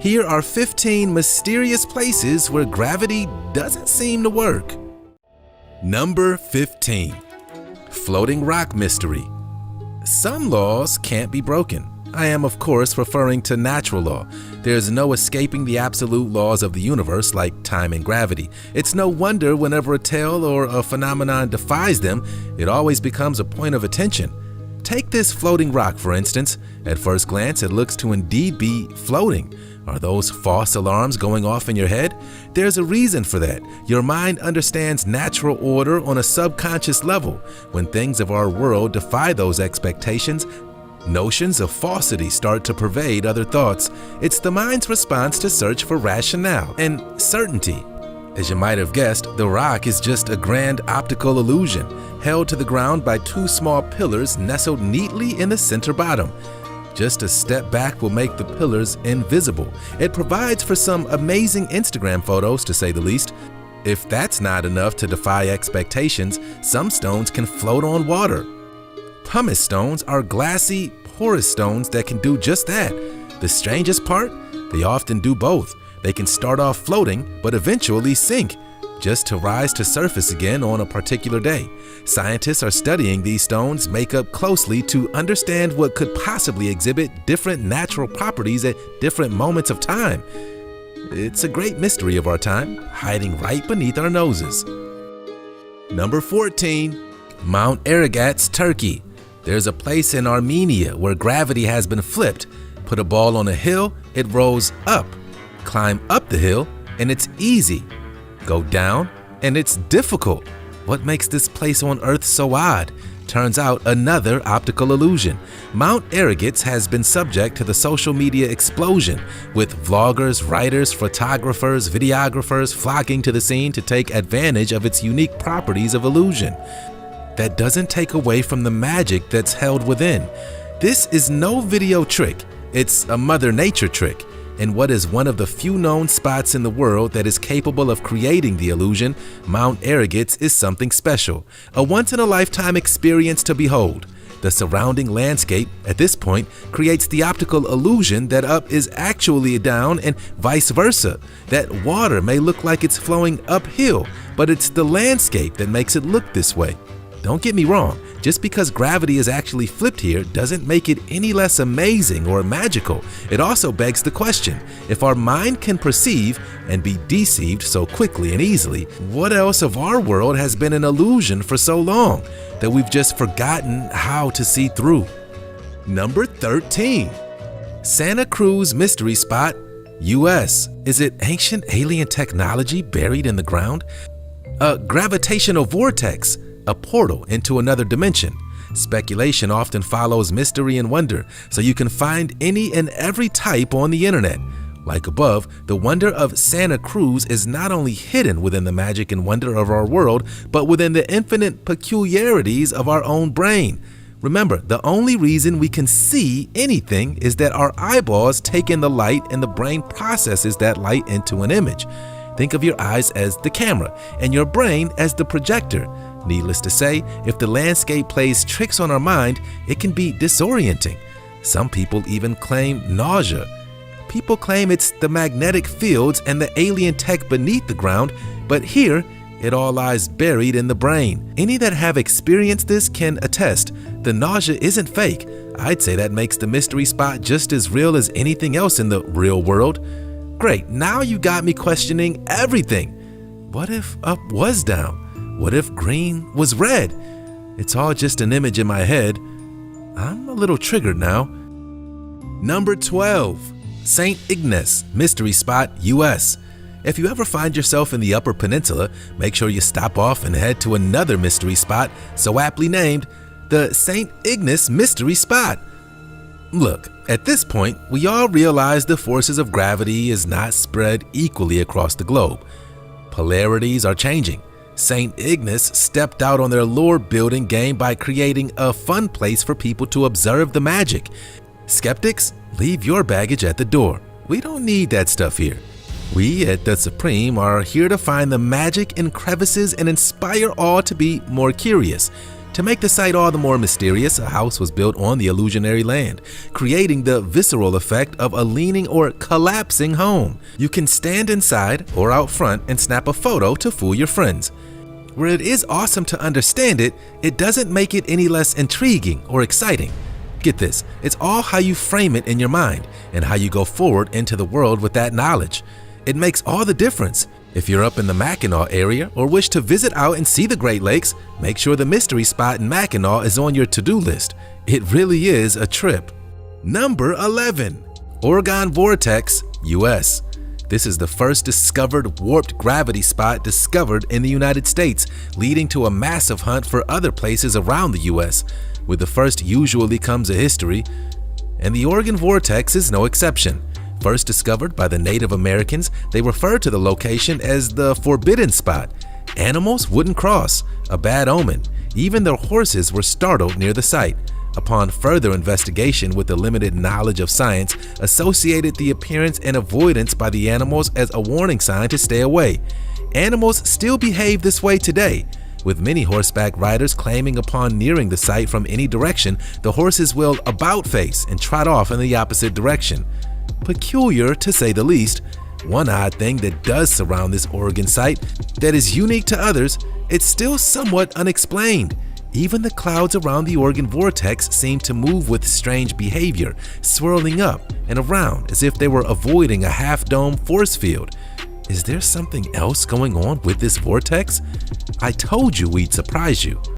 Here are 15 mysterious places where gravity doesn't seem to work. Number 15. Floating rock mystery. Some laws can't be broken. I am, of course, referring to natural law. There's no escaping the absolute laws of the universe like time and gravity. It's no wonder whenever a tale or a phenomenon defies them, it always becomes a point of attention. Take this floating rock, for instance. At first glance, it looks to indeed be floating. Are those false alarms going off in your head? There's a reason for that. Your mind understands natural order on a subconscious level. When things of our world defy those expectations, notions of falsity start to pervade other thoughts. It's the mind's response to search for rationale and certainty. As you might have guessed, the rock is just a grand optical illusion, held to the ground by two small pillars nestled neatly in the center bottom. Just a step back will make the pillars invisible. It provides for some amazing Instagram photos, to say the least. If that's not enough to defy expectations, some stones can float on water. Pumice stones are glassy, porous stones that can do just that. The strangest part? They often do both. They can start off floating, but eventually sink, just to rise to surface again on a particular day. Scientists are studying these stones' makeup closely to understand what could possibly exhibit different natural properties at different moments of time. It's a great mystery of our time, hiding right beneath our noses. Number 14. Mount Aragat's Turkey. There's a place in Armenia where gravity has been flipped. Put a ball on a hill, it rolls up. Climb up the hill, and it's easy. Go down, and it's difficult. What makes this place on Earth so odd? Turns out another optical illusion. Mount Aragat has been subject to the social media explosion, with vloggers, writers, photographers, videographers flocking to the scene to take advantage of its unique properties of illusion. That doesn't take away from the magic that's held within. This is no video trick, it's a Mother Nature trick. In what is one of the few known spots in the world that is capable of creating the illusion, Mount Aragat is something special, a once-in-a-lifetime experience to behold. The surrounding landscape, at this point, creates the optical illusion that up is actually down and vice versa. That water may look like it's flowing uphill, but it's the landscape that makes it look this way. Don't get me wrong, just because gravity is actually flipped here doesn't make it any less amazing or magical. It also begs the question, if our mind can perceive and be deceived so quickly and easily, what else of our world has been an illusion for so long that we've just forgotten how to see through? Number 13. Santa Cruz Mystery Spot, US. Is it ancient alien technology buried in the ground? A gravitational vortex, a portal into another dimension. Speculation often follows mystery and wonder, so you can find any and every type on the internet. Like above, the wonder of Santa Cruz is not only hidden within the magic and wonder of our world, but within the infinite peculiarities of our own brain. Remember, the only reason we can see anything is that our eyeballs take in the light and the brain processes that light into an image. Think of your eyes as the camera and your brain as the projector. Needless to say, if the landscape plays tricks on our mind, it can be disorienting. Some people even claim nausea. People claim it's the magnetic fields and the alien tech beneath the ground, but here, it all lies buried in the brain. Any that have experienced this can attest, the nausea isn't fake. I'd say that makes the mystery spot just as real as anything else in the real world. Great, now you got me questioning everything. What if up was down? What if green was red? It's all just an image in my head. I'm a little triggered now. Number 12. St. Ignace Mystery Spot, US. If you ever find yourself in the Upper Peninsula, make sure you stop off and head to another mystery spot so aptly named the St. Ignace Mystery Spot. Look, at this point, we all realize the forces of gravity is not spread equally across the globe. Polarities are changing. St. Ignace stepped out on their lore building game by creating a fun place for people to observe the magic. Skeptics, leave your baggage at the door. We don't need that stuff here. We at The Supreme are here to find the magic in crevices and inspire all to be more curious. To make the site all the more mysterious, a house was built on the illusionary land, creating the visceral effect of a leaning or collapsing home. You can stand inside or out front and snap a photo to fool your friends. Where it is awesome to understand it, it doesn't make it any less intriguing or exciting. Get this, it's all how you frame it in your mind and how you go forward into the world with that knowledge. It makes all the difference. If you're up in the Mackinac area or wish to visit out and see the Great Lakes, make sure the mystery spot in Mackinac is on your to-do list. It really is a trip. Number 11. Oregon Vortex, US. This is the first discovered warped gravity spot discovered in the United States, leading to a massive hunt for other places around the US. With the first usually comes a history, and the Oregon Vortex is no exception. First discovered by the Native Americans, they referred to the location as the Forbidden Spot. Animals wouldn't cross, a bad omen. Even their horses were startled near the site. Upon further investigation with the limited knowledge of science, associated the appearance and avoidance by the animals as a warning sign to stay away. Animals still behave this way today, with many horseback riders claiming upon nearing the site from any direction, the horses will about-face and trot off in the opposite direction. Peculiar to say the least. One odd thing that does surround this Oregon site that is unique to others, it's still somewhat unexplained. Even the clouds around the Oregon Vortex seem to move with strange behavior, swirling up and around as if they were avoiding a half-dome force field. Is there something else going on with this vortex? I told you we'd surprise you.